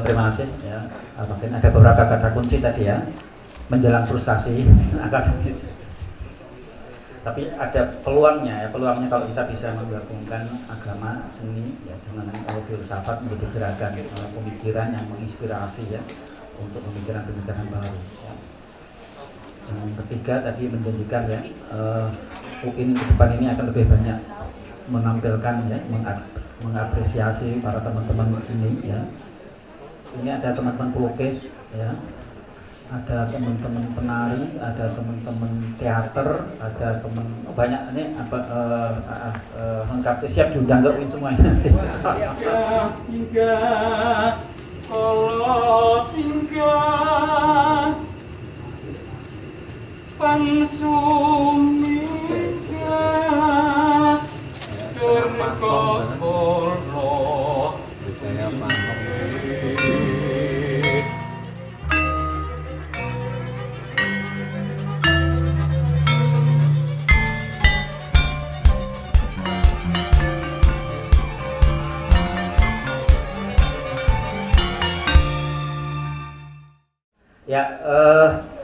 terima kasih ya. Mungkin ada beberapa kata kunci tadi ya, menjelang frustasi akademis. Tapi ada peluangnya ya, peluangnya kalau kita bisa menggabungkan agama, seni ya dengan filsafat menjadi gerakan pemikiran yang menginspirasi ya untuk pemikiran-pemikiran baru. Ya. Yang ketiga tadi menjanjikan ya UIN ke depan ini akan lebih banyak menampilkan ya, mengapresiasi para teman-teman sini ya. Ini ada teman-teman pelukis ya, ada teman-teman penari, ada teman-teman teater, ada teman banyak ini apa lengkap siap diundang ke UIN semua ini. Allah tinggal pansumika terkopolo saya ya,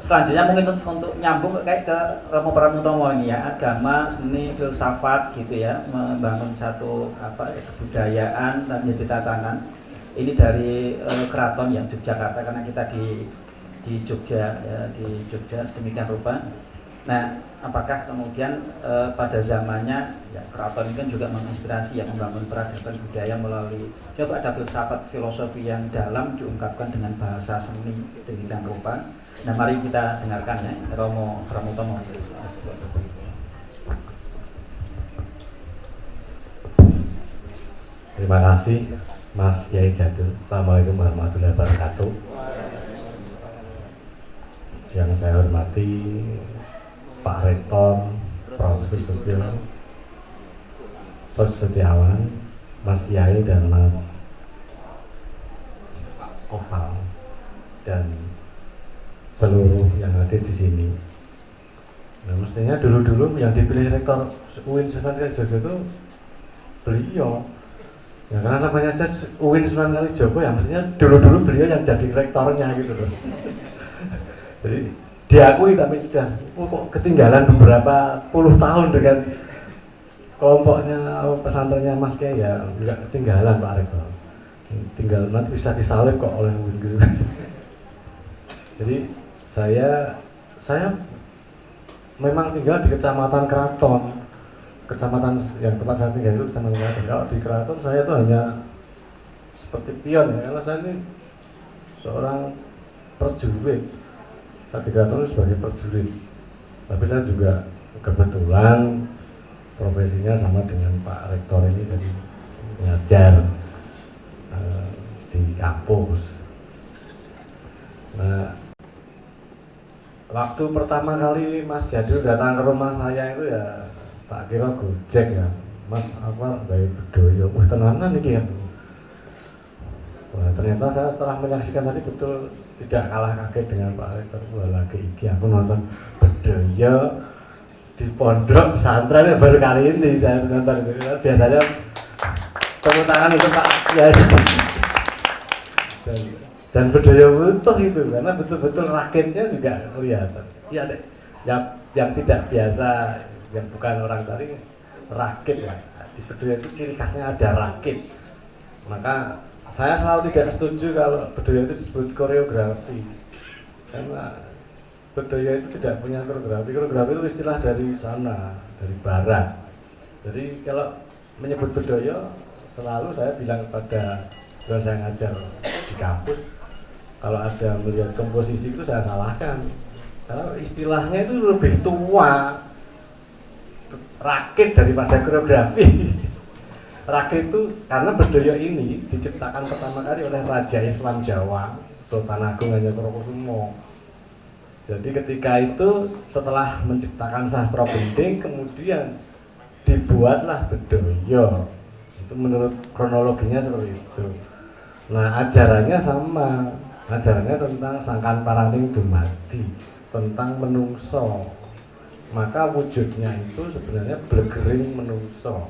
selanjutnya mungkin untuk nyambung kayak ke Romo Pramutomo ini ya, agama, seni, filsafat gitu ya, membangun satu kebudayaan dan menjadi tatanan. Ini dari keraton yang Yogyakarta karena kita di Jogja ya, di Jogja sedemikian rupa. Nah, apakah kemudian pada zamannya ya, keraton ini kan juga menginspirasi ya, membangun peradaban budaya melalui coba ada filsafat filosofi yang dalam diungkapkan dengan bahasa seni sedemikian rupa. Nah, mari kita dengarkan ya Romo Pramutomo. Terima kasih Mas Yai Jadul. Assalamualaikum warahmatullahi wabarakatuh. Yang saya hormati Pak Rektor, Profesor Setio, Profesor Setiawan, Mas Kiai dan Mas Oval dan seluruh yang hadir di sini. Nah, mestinya dulu-dulu yang dipilih Rektor UIN Sunan Kalijogo itu beliau. Ya karena namanya aja UIN Sunan Kalijogo ya mestinya dulu-dulu beliau yang jadi rektornya gitu loh. Jadi diakui tapi sudah kok ketinggalan beberapa puluh tahun dengan kelompoknya pesantrennya Mas Kiai ya juga ketinggalan Pak Rektor. Tinggal nanti bisa disalib kok oleh UIN gitu. Jadi saya memang tinggal di Kecamatan Keraton. Kecamatan yang tempat saya tinggal itu Kecamatan Keraton. Kalau di Keraton saya itu hanya seperti pion ya, karena saya ini seorang prajurit. Saya di Keraton itu sebagai prajurit. Tapi saya juga kebetulan profesinya sama dengan Pak Rektor ini, jadi mengajar di kampus. Nah, waktu pertama kali Mas Jadul datang ke rumah saya itu ya tak kira gojek ya, Mas apa bayi bedoyo, wah tenanan nih ya. Wah ternyata saya setelah menyaksikan tadi betul tidak kalah kaget dengan Pak Rektor. Wah lagi iki aku nonton bedoyo di pondok pesantren baru kali ini saya nonton. Biasanya tepuk tangan itu Pak ya. Dan bedoyo utuh itu karena betul-betul rakitnya juga kelihatan. Iya deh, yang tidak biasa, yang bukan orang tari rakit ya. Di bedoyo itu ciri khasnya ada rakit. Maka saya selalu tidak setuju kalau bedoyo itu disebut koreografi, karena bedoyo itu tidak punya koreografi. Koreografi itu istilah dari sana, dari barat. Jadi kalau menyebut bedoyo, selalu saya bilang kepada kalau saya ngajar di kampus, kalau ada melihat komposisi itu saya salahkan, karena istilahnya itu lebih tua rakit daripada koreografi. Rakit itu karena bedoyo ini diciptakan pertama kali oleh Raja Islam Jawa Sultan Agung Hanyokrokusumo. Jadi ketika itu setelah menciptakan sastra gending kemudian dibuatlah bedoyo. Itu menurut kronologinya seperti itu. Nah ajarannya sama, ajarannya tentang sangkan paraning dumadi, tentang menungso. Maka wujudnya itu sebenarnya blegering menungso.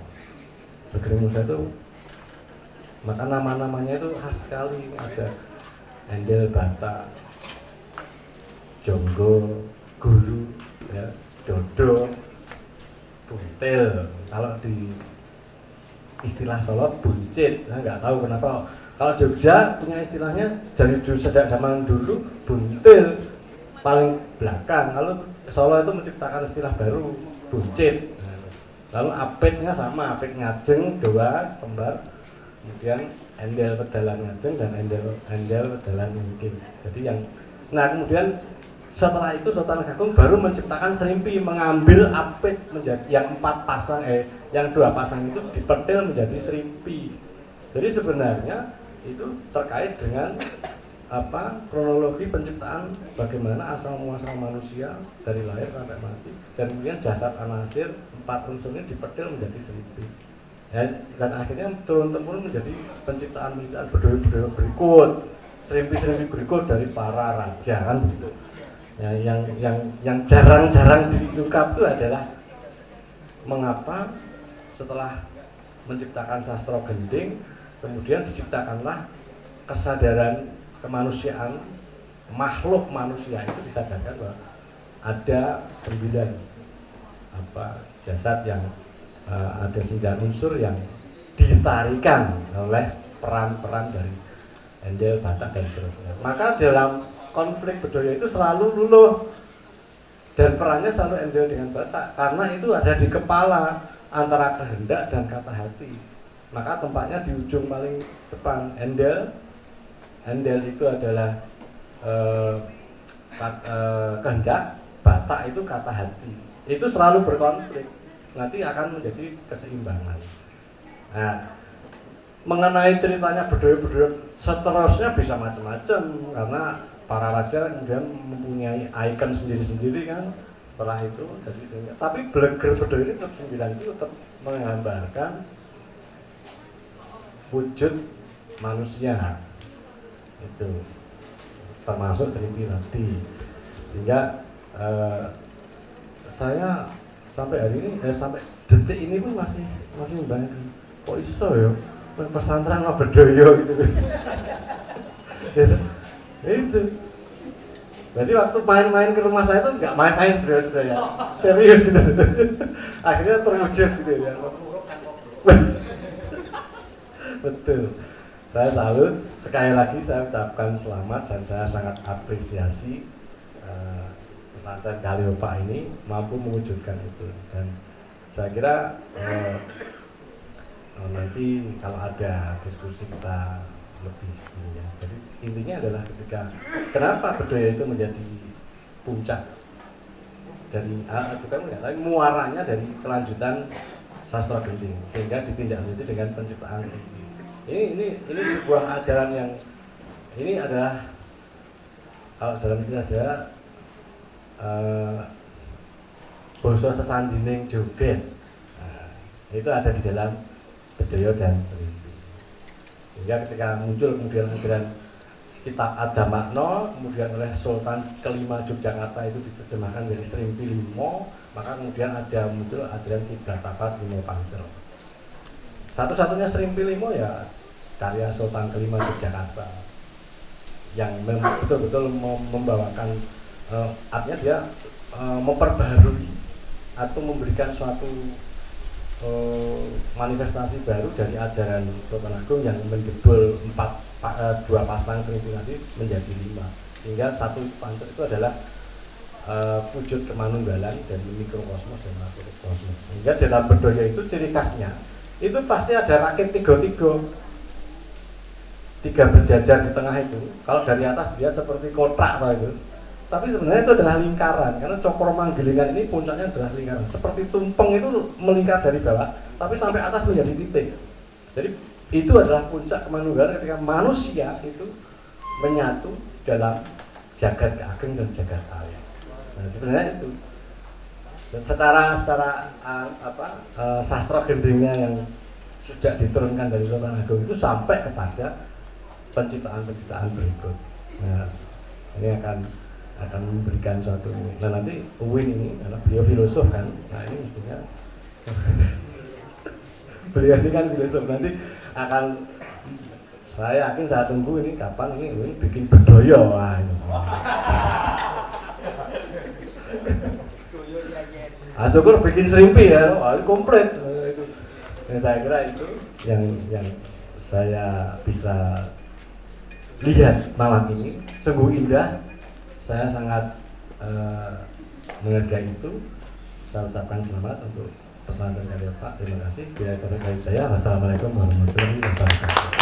Blegering menungso itu Maka nama-namanya itu khas sekali. Ada Endel Bata, Jonggo, Gulu, ya, Dodo, Buntil. Kalau di istilah Solo buncit, saya nggak tahu kenapa. Kalau Jogja punya istilahnya dari sejak zaman dulu buntil paling belakang. Lalu Solo itu menciptakan istilah baru buncit. Lalu apitnya sama, apit ngajeng dua kembar. Kemudian endel pedalan ngajeng dan endel pedalan mungkin. Jadi yang kemudian setelah itu Sultan Agung baru menciptakan serimpi, mengambil apit menjadi yang 4 pasang yang 2 pasang itu dipetil menjadi serimpi. Jadi sebenarnya itu terkait dengan kronologi penciptaan, bagaimana asal muasal manusia dari lahir sampai mati, dan kemudian jasad anasir 4 unsur ini dipetil menjadi serimpi. Ya, dan akhirnya turun-temurun menjadi penciptaan bedoi-bedoi berikut, serimpi-serimpi berikut dari para raja, kan begitu. Ya, yang jarang-jarang diungkap itu adalah mengapa setelah menciptakan sastra gending kemudian diciptakanlah kesadaran kemanusiaan, makhluk manusia itu disadarkan bahwa ada 9 jasad yang ada 9 unsur yang ditarikan oleh peran-peran dari Endel, Batak dan seterusnya. Maka dalam konflik Bedoyo itu selalu luluh dan perannya selalu Endel dengan Batak karena itu ada di kepala antara kehendak dan kata hati. Maka tempatnya di ujung paling depan Endel itu adalah kehendak, Batak itu kata hati. Itu selalu berkonflik, nanti akan menjadi keseimbangan. Nah, mengenai ceritanya Bedoyo seterusnya bisa macam-macam karena para raja kemudian mempunyai ikon sendiri-sendiri kan setelah itu. Jadi sehingga, tapi Bleger Bedoyo ini tetap 9 itu tetap menggambarkan wujud manusia itu, termasuk serimpi tadi. Sehingga saya sampai hari ini sampai detik ini pun masih membayangkan kok iso ya pesantren sama Bedoyo gitu. Itu. Jadi waktu main-main ke rumah saya tuh nggak main-main sudah ya, serius gitu. Akhirnya terwujud gitu ya. Betul. Saya salut, sekali lagi saya ucapkan selamat dan saya sangat apresiasi pesantren Kaliyopa ini mampu mewujudkan itu. Dan saya kira nanti kalau ada diskusi kita lebih ini ya. Jadi intinya adalah ketika kenapa Bedoyo itu menjadi puncak dari bukan tapi muaranya dari kelanjutan sastra gending sehingga ditindaklanjuti dengan penciptaan ini sebuah ajaran yang ini adalah kalau dalam istilah saya basa sesandining joget. Nah, itu ada di dalam Bedoyo dan serimpi. Sehingga ketika muncul kemudian ajaran kitab Adamakno kemudian oleh Sultan kelima Yogyakarta itu diterjemahkan dari serimpi limo, maka kemudian ada muncul ajaran Kiblat Limo Pancel. Satu-satunya serimpi limo ya karya Sultan kelima Yogyakarta yang betul-betul membawakan artinya dia memperbarui atau memberikan suatu manifestasi baru dari ajaran Sultan Agung yang menjebol 2 pasang serimpi tadi menjadi 5, sehingga satu pancel itu adalah wujud kemanunggalan dan mikrokosmos dan makrokosmos. Sehingga dalam Bedoyo itu ciri khasnya itu pasti ada rakit 3 berjajar di tengah itu. Kalau dari atas dia seperti kotak atau itu, tapi sebenarnya itu adalah lingkaran karena cokro manggilingan ini puncaknya adalah lingkaran. Seperti tumpeng itu melingkar dari bawah, tapi sampai atas menjadi titik. Jadi itu adalah puncak kemanunggalan ketika manusia itu menyatu dalam jagat keageng dan jagat raya. Nah, sebenarnya itu secara sastra gendingnya yang sejak diturunkan dari Sultan Agung itu sampai kepada penciptaan berikut. Nah, ini akan memberikan suatu. Nah, nanti Uwin ini karena beliau filosof kan, nah ini mestinya beliau ini kan filosof, nanti akan Saya yakin saya tunggu ini kapan ini bikin bedoyo. Wah, ini. Syukur bikin serimpi ya, wah, komplit. Yang saya kira itu yang saya bisa lihat malam ini sungguh indah. Saya sangat menghargai itu. Saya ucapkan selamat untuk pesantren karya Pak. Terima kasih. Bila terkait saya, wassalamualaikum warahmatullahi wabarakatuh.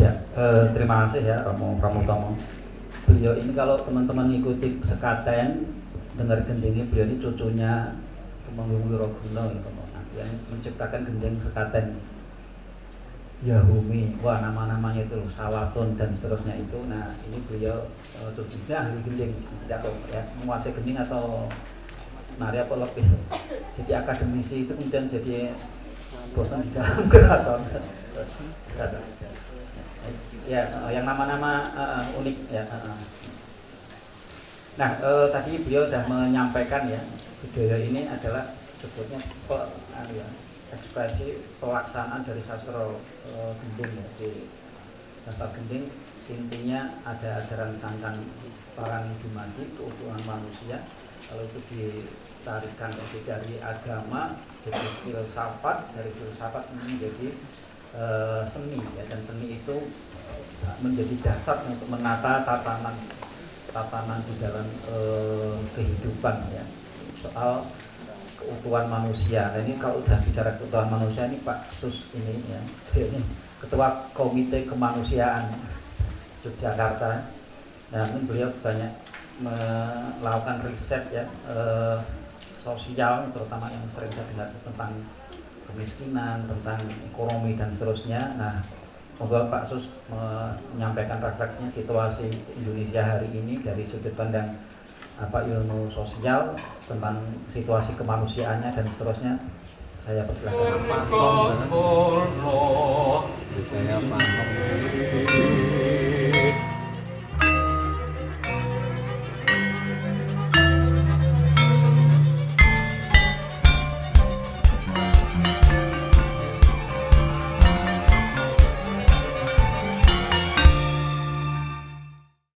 Ya, terima kasih ya Romo Pramutomo. Beliau ini kalau teman-teman ikuti sekaten dengar gendingnya, beliau ini cucunya Temanggung Wiroguna yang menciptakan gending sekaten Yahumi. Wah, nama-namanya itu Sawatun dan seterusnya itu. Nah, ini beliau cucunya ahli gending, tidak kok ya menguasai gending atau nari apa lebih. Jadi akademisi itu kemudian jadi bosan di dalam keraton. Ya, yang nama-nama unik ya. Nah, tadi beliau sudah menyampaikan ya, budaya ini adalah sebutnya ekspresi pelaksanaan dari sastra gending ya. Di sastra gending intinya ada ajaran sangkan parang dumadi keutuhan manusia. Kalau itu ditarikan dari agama jadi filsafat, dari filsafat menjadi seni ya, dan seni itu menjadi dasar untuk menata tatanan di dalam kehidupan ya, soal keutuhan manusia. Nah, ini kalau udah bicara keutuhan manusia ini Pak Sus ini ya, ini Ketua Komite Kemanusiaan Yogyakarta. Nah, ini beliau banyak melakukan riset ya sosial, terutama yang sering saya dengar tentang kemiskinan, tentang ekonomi dan seterusnya. Nah, moga Pak Sus menyampaikan refleksinya situasi Indonesia hari ini dari sudut pandang ilmu sosial, tentang situasi kemanusiaannya dan seterusnya. Saya persilakan. Saya